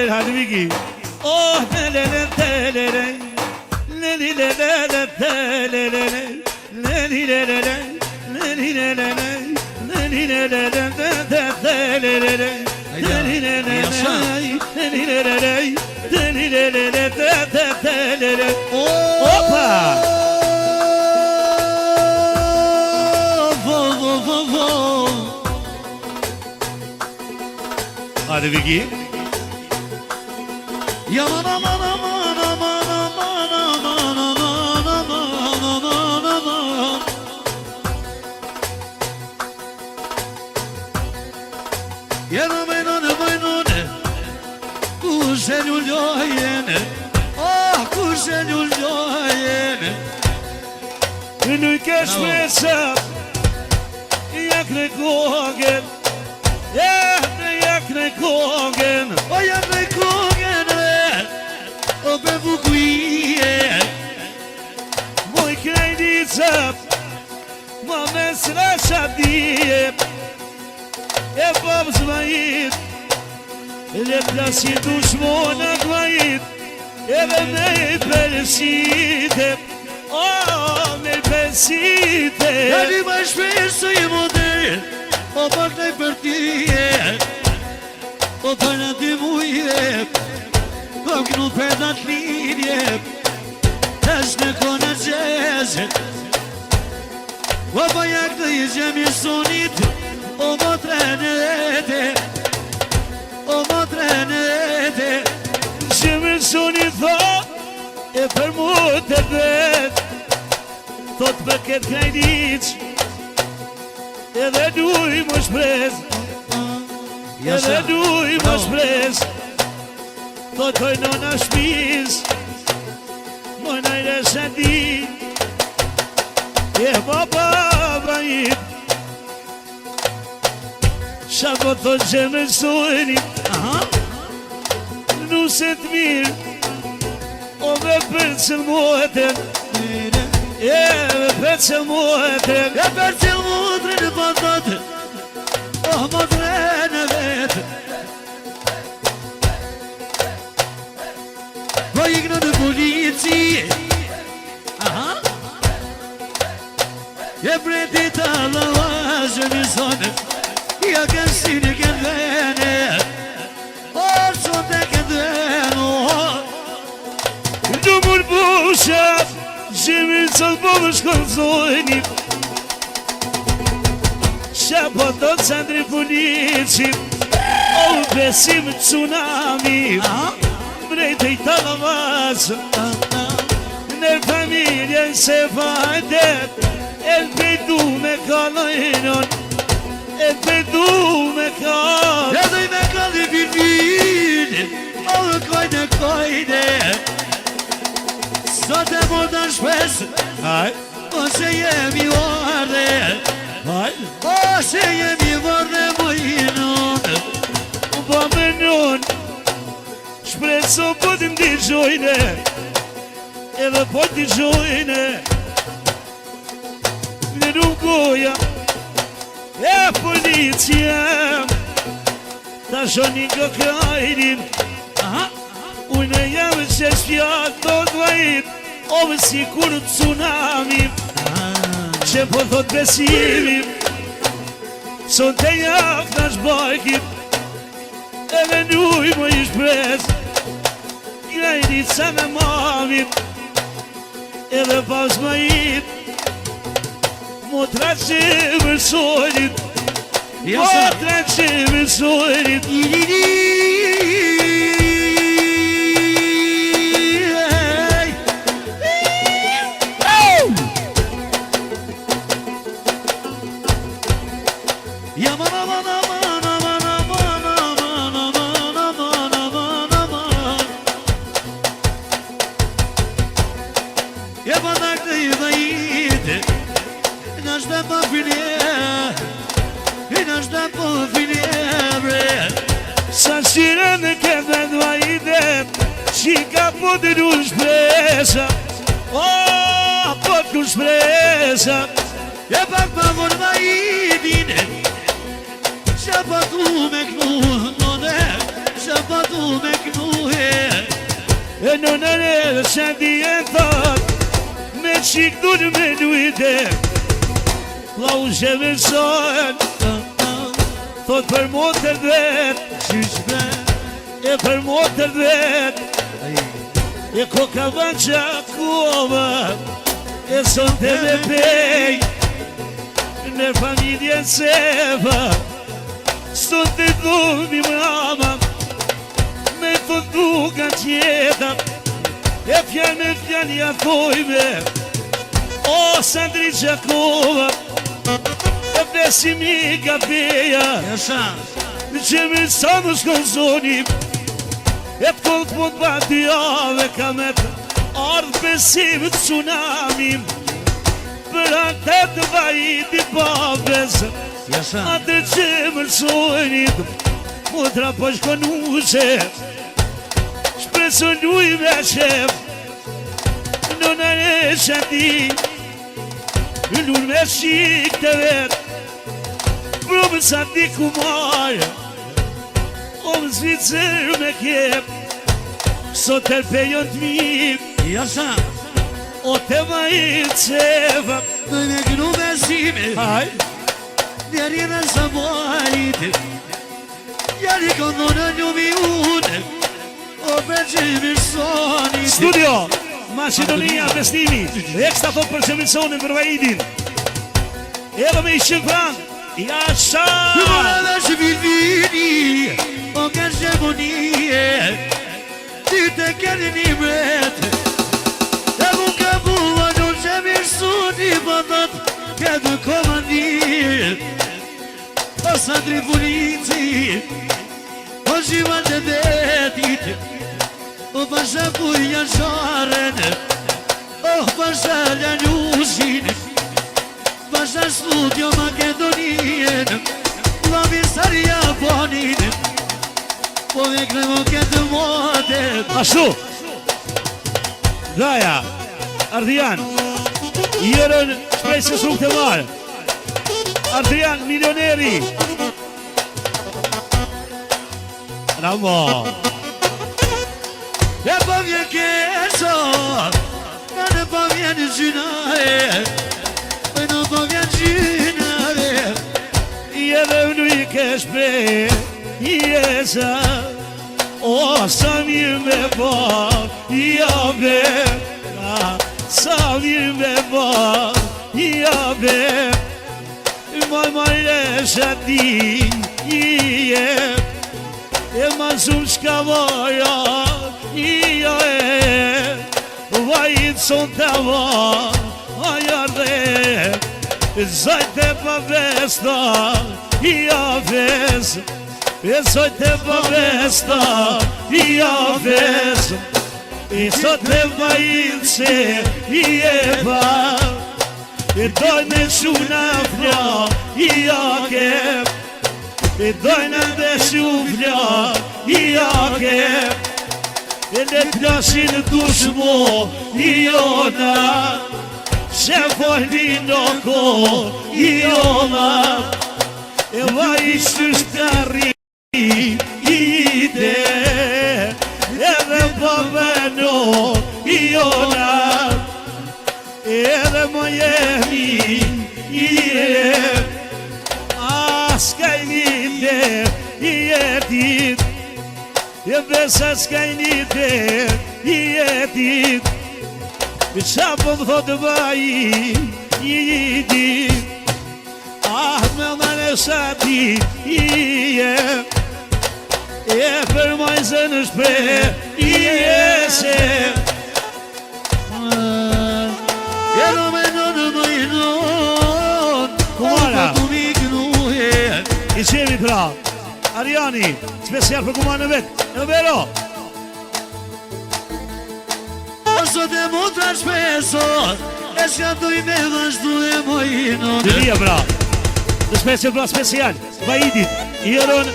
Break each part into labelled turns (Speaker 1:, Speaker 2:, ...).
Speaker 1: Hadi Viki. Oh Opa! Hadi Viki. Nuk e shpesa Jak në kogen Jak në kogen
Speaker 2: O jak në kogen O be vukuje
Speaker 1: Moj krejnica Ma me srasha dije E bab zmajit Le plasi dushmonat vajit Edhe me i persite me i persite
Speaker 2: Ja një ma shpesë i model O pak në i për tije O të në dy muje O kënu për në të linje Tash në kone gjezë O pa jak të i gjemi sonit O mo trenete O mo trenete
Speaker 1: Gjemi sonit thot E për mu të vet Thot për këtë krajnic Edhe duj më shpres Edhe duj më shpres Thot hoj nona shpiz Më najre shëndi E ma babajit Shako thot gjeme sonit Nuset mirë O me përcëll muhetën E me përcëll muhetën
Speaker 2: E përcëll muhetën e patat O më trenë vetë Po iknë në polici E breti të lavazë një zonë Ja kënë si një kënë vene Orë që të kënë vene
Speaker 1: Du mur bushat Gjemi sot po më shkonzojni Shapo do të candri policit O besim tsunami Brejtë i talavazë Në familjen se fajtet E pejdu me kalojnon E pejdu me kalojnon
Speaker 2: E doj me kalli virvin O dhe kojnë Sot e morda shpes O se jemi varde O se jemi varde mojnon
Speaker 1: Po me njon Shpreso po të ndigjojne Edhe po të ndigjojne Në rrugoja E policia Ta shoni nga krajrin Unë jam që shpjat do të vajit O më si kur tsunami Që po thot besimim Son të jak në shbajkit Edhe nuj më i shpres Grajnit sa me mamit Edhe pas më it Motra që mësojit Motra që mësojit Sa shire në këtë dvajite Qika po të du shpresa O, po të shpresa
Speaker 2: E pak pa vor vajitin Qa pa tu me kënu në
Speaker 1: E në nëre që di e thot me qik dur me lujte la u zheverson thot për motër dhet
Speaker 2: Qyshme
Speaker 1: e për motër dhet e koka van qakova e son të me pej në familjen seva son të dhumi mama me të duka tjeta e fjall me fjall ja thojme o Sandri Gjakova e besimi ka peja
Speaker 2: Jasha
Speaker 1: që me sa në shkonzonim e të kollë të mund pa dy jave ka me të ardhë besim të tsunamim për atë të vajitit babes
Speaker 2: Jasha
Speaker 1: atë që mërsojnit mutra po shkonuse shpresë luj me shef në nëre që ti lull me shik të vet probën sa ti ku marë o më zvicër me kjep sot tërpejon të mim
Speaker 2: Jasha
Speaker 1: o te ma i ceva
Speaker 2: Në me kënu besime
Speaker 1: haj
Speaker 2: Njeri dhe sa marit Njeri këndonë një mi une O për që i mirësonit
Speaker 1: studio Macedonia festimi ekstra thot për qëmërsonin për vajidin edhe me i shqipran Jasha
Speaker 2: Mëra dhe që vilvini O ka shqemonie Ty të keni një mret E mu ka bua në që mirësoni Bëndat ka dë komandir O Sandri Polici O Zhivan të vetit O pasha kuja sharen O pasha Ljanusin Pasha studio Makedonien Lavi sari Japonin Po me kremo këtë motet
Speaker 1: ashtu Gaja Ardian Jërën shpresë së të marë Ardian milioneri Ramo
Speaker 2: E po vjen keso Në po vjen gjynare Në po vjen gjynare
Speaker 1: Jedhe më nuk i kesh prej Jesa O sa mirë me ba Ja be Sa mirë me ba Ja be Ma resha ti E ma shumë shka vaja Ja Vajit son të va Aja dhe Zajt e pa vesta Ja ves Zajt e pa vesta Ja ves Zajt e pa ilse Ja pa Doj me shuna fla Ja kep Dojnë dhe shuflja Ja kep E le plasin dushmo Iona Se fojni në ko Iona E vaj shtari Ide Edhe babeno Iona Edhe më jemi Skaj një i jetit E besa skaj një i jetit Qa po më thotë baji i jetit me më në shati i jet E për majzë në shpe i jese
Speaker 2: E në me në mëjnon
Speaker 1: Kumara
Speaker 2: I
Speaker 1: qemi pra Ariani Special për kumarë në vetë E vero
Speaker 2: Sot e motra shpeso E shka duj me vazhdu e mojino
Speaker 1: Dëlia pra Në special pra special Vajidit I eron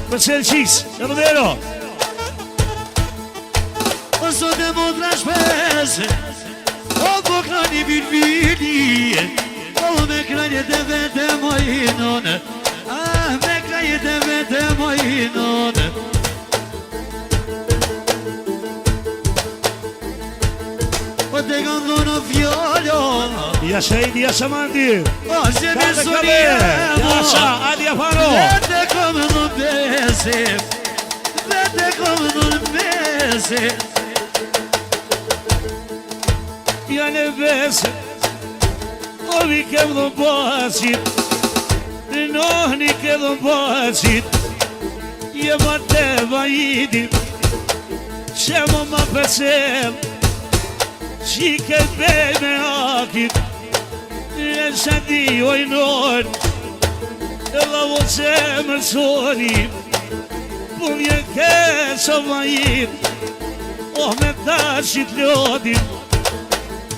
Speaker 1: Për qëllë qiks E vero
Speaker 2: Sot e motra shpeso O po krani bilbili O me krani të vete mojinon Me krani të vete mojinon te kanë dhënë fjallë
Speaker 1: Jasha Idi, Jasha Mandi
Speaker 2: Ashe
Speaker 1: Kale,
Speaker 2: besoni
Speaker 1: Jasha, Adi Afaro
Speaker 2: Vete kom dhënë besi Vete kom dhënë besi
Speaker 1: Janë e bese Ovi kem dhënë basit Nohni ke dhënë basit Jema te vajidi Qemo ma pesem Qi ke bej me akit E shadi ojnon E la vo që më soni Pun je ke së vajid Oh me ta qit lodin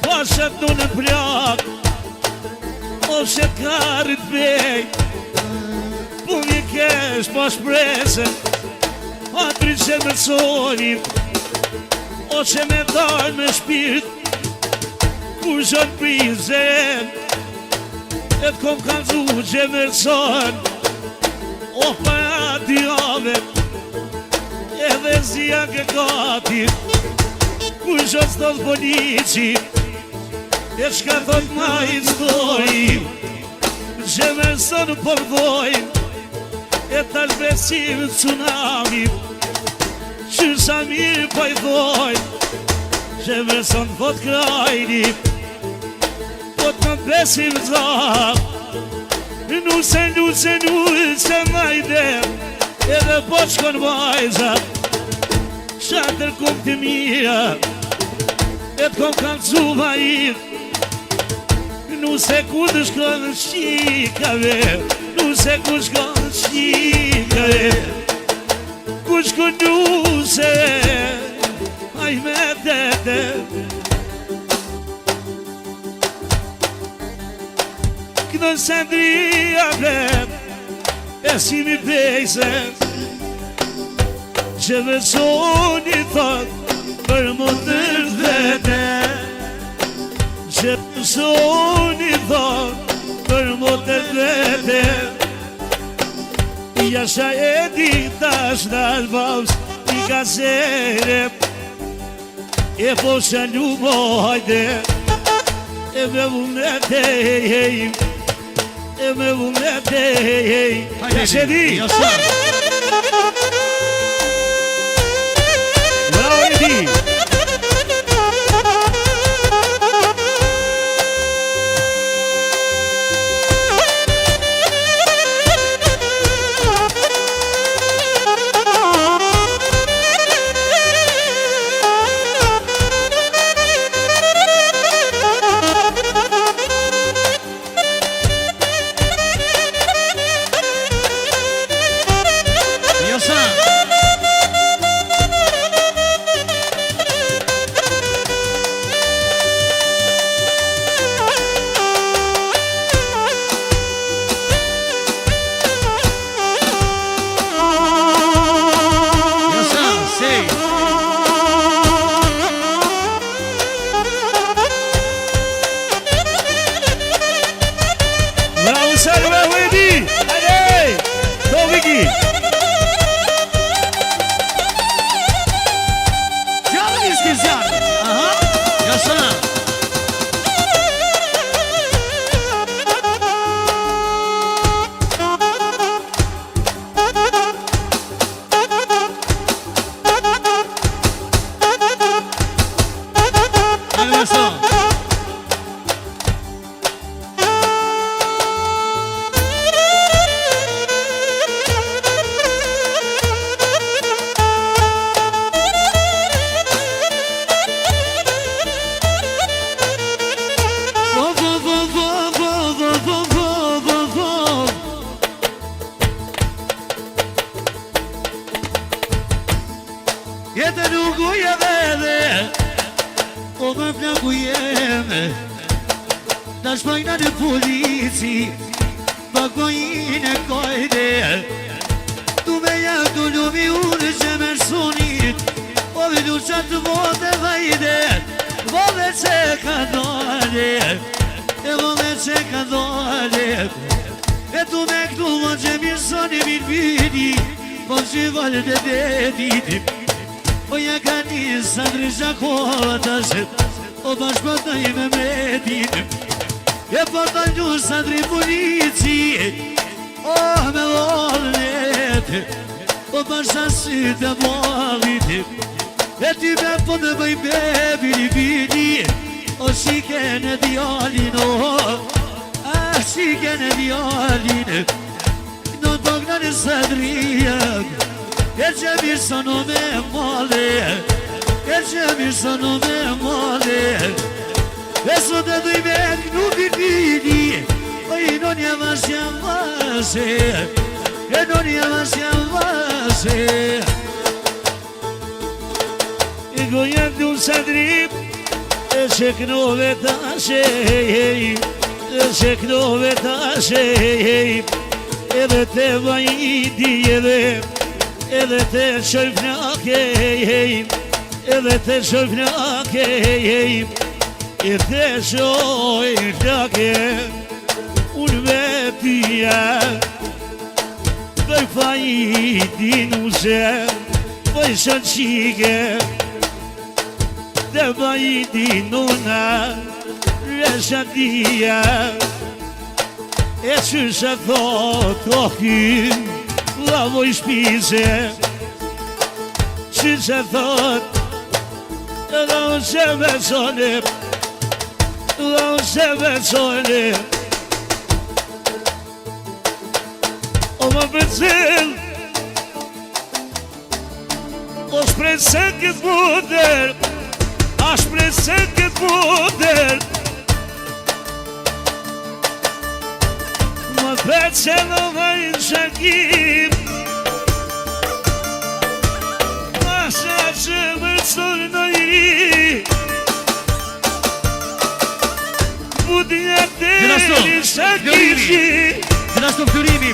Speaker 1: Pashat du në plak Oh që karit bej Pun je kesh pas prese Atri që më soni O që me dalë me shpirt Kur shën prizem E t'kom kalzu që me rëson O para t'i ave Edhe zia ke gati Kur shën s'tot polici E shka thot ma i zdoj Që me rëson përdoj E t'ash besim tsunami Që sa mirë pa i dhoj Që me son thot krajni Po të më besim zap Nuse majde Edhe po shkon vajzat Shatër kum të mija E t'kom kanë cu vajit Nuse ku të shkon shikave Nuse ku shkon shikave Kush kënduse, aj me dete Këtë sendria vet, e si mi pejse Që veçoni thot, për më tërdhete Që veçoni thot, për më tërdhete Jasha Edi tash dal baus I gazere E po shalu mo hajde E me vunete E me vunete Jasha Edi Bravo Edi
Speaker 2: Shpajna në polici Bakojnë e kajde Tu me jak tu lumi unë që me shunit O vidu që të bote vajde Vole që ka dole E vole që ka dole E tu me këtu më që mirë soni mirë vidi Po që valë të detit Po ja ka një së ndrysha kohë të shët O bashkëta i me medin E përta një sadri polici Oh me volnet O bashkësit e molit E ty me po të bëj me bili O shiken e djallin Shiken e djallin Në tokna në sadrijem E që mirë sëno me male E që mirë sëno me male E sot e duj me kënu bili O i non je vasja vase E non je vasja vase
Speaker 1: I gojen të unë sadrim E që kënove ta shej E që kënove ta shej Edhe te vajidi edhe te shojfnake Edhe te shojfnake E te shojfnake Unë vetia Doj vajidi nuse Doj shënqike Dhe vajidi nuna Reshatia E që se thot o hyn La voj shpise Që se thot La unë se besone La unë se besone O më përcil O shprese këtë muder A shprese këtë muder Më vetë që në vajnë shakim Ma shë që më sërë në iri Budinja të një shakishi
Speaker 2: Gjërasto flurimi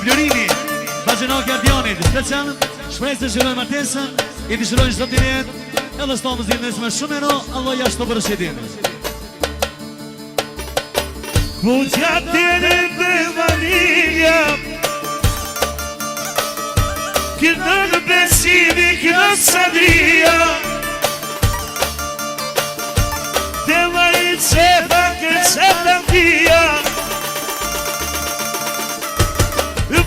Speaker 2: Bagjeno Kardionit Special shpresë të shërojnë martesën I të shërojnë zotinet Edhe së të nësë me shumë ero Allah jashtë të përëshetin
Speaker 1: Kutja të në dhe vanilja Kënë në besimi kënë sadria Dhe varit se bakër se të mdia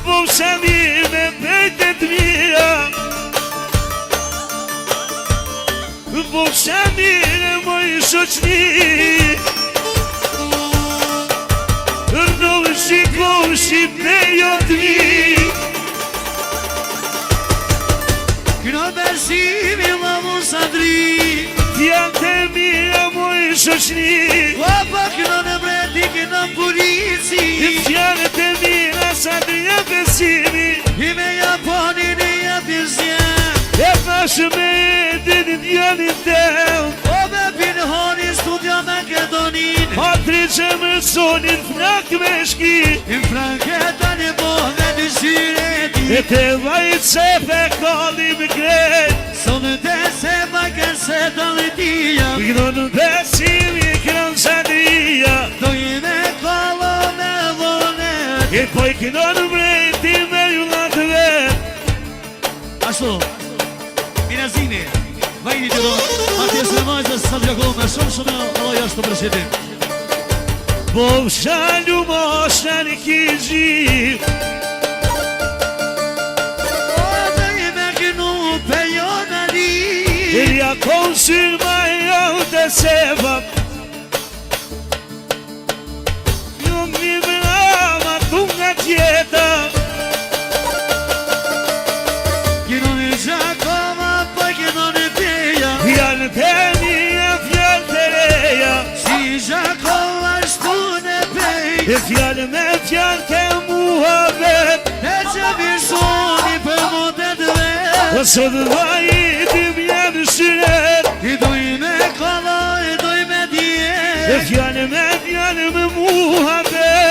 Speaker 1: Po se mirë me pejtë të mira Po se mirë moj shoqni Rëndohë shikohë shqipë jo të mi
Speaker 2: Këno besimi la mu sadri
Speaker 1: Fjanë të mira moj shoqni
Speaker 2: Opa këno në breti këno polici
Speaker 1: Fjanë të mira sadri e besimi
Speaker 2: I me Japonin e Japisjen
Speaker 1: E pashë me edin djallin tem
Speaker 2: O me pinhoni studia Makedonin
Speaker 1: Atri që më sonin fnak me shki
Speaker 2: I franketa një bohve në shyreti
Speaker 1: E te vajt se fe kallim krejt
Speaker 2: Sonë të se bakën se të lëtia
Speaker 1: Këno në besimi kënë sadria
Speaker 2: Do i me kolo me vonet
Speaker 1: E poj këno në brejti me ju nga të vet
Speaker 2: Ashtu Minazini Vajni të do Matjes në majtës sa të jakohë me shumë Allah jashtë të përshjetim
Speaker 1: Po shalu mosha në kizhi
Speaker 2: O dhe i me kënu pe jo në li
Speaker 1: E ja konsyl ma jau të seva Jo mi brama tu nga tjeta
Speaker 2: Kënu në gjakoma pa kënu në peja
Speaker 1: Fjallë të mija, fjallë të reja
Speaker 2: Si gjakoma shtu në pej
Speaker 1: E fjallë me fjallë të muhabet
Speaker 2: E që visoni për motet vet
Speaker 1: O sot vajitim janë shyret
Speaker 2: I doj me kolo, i doj me
Speaker 1: E
Speaker 2: dje
Speaker 1: fjallë me muhabet